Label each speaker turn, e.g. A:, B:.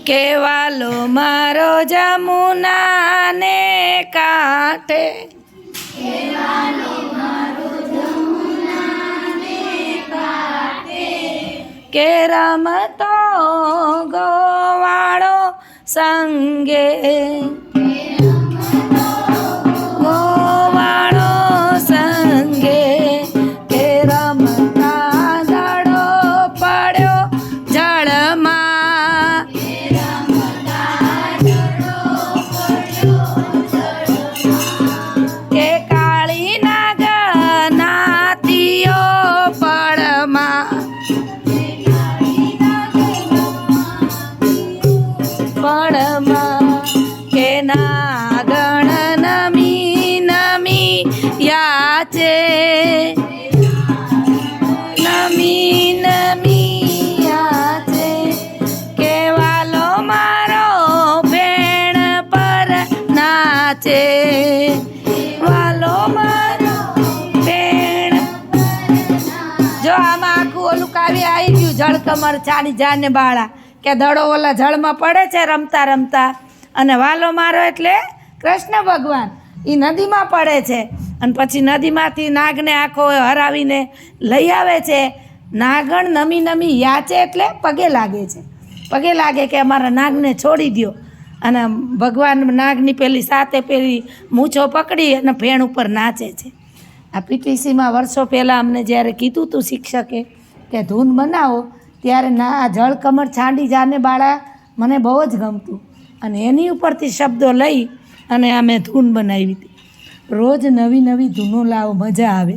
A: કેવાલો મારો જમુનાને કાંઠે કે રમતો ગોવાળો સંગે ગોવાળો સંગે કે રમતા દડો પડ્યો જળમાં કે કાળી નાગ નાતીઓ પડમાં પડમાં કે નાગણ નમી નમી યાચે નમી નમી યાચે કેવાલો મારો ભેણ પર નાચે વાલો મારો ભેણ જો આમાં આખું ઓલું કાવ્ય આવી ગયું જળકમર છાની જાને બાળા કે દડો ઓલા જળમાં પડે છે રમતા રમતા અને વાલો મારો એટલે કૃષ્ણ ભગવાન એ નદીમાં પડે છે અને પછી નદીમાંથી નાગને આખો હરાવીને લઈ આવે છે નાગણ નમી નમી યાચે એટલે પગે લાગે છે પગે લાગે કે અમારા નાગને છોડી દો અને ભગવાન નાગની પેલી સાથે પેલી મૂછો પકડી અને ભેણ ઉપર નાચે છે આ પીટીસીમાં વર્ષો પહેલાં અમને જ્યારે કીધું હતું શિક્ષકે કે ધૂન બનાવો ત્યારે આ જળકમર છાંડી જાને બાળા મને બહુ જ ગમતું અને એની ઉપરથી શબ્દો લઈ અને અમે ધૂન બનાવી હતી રોજ નવી નવી ધૂનો લાવો મજા આવે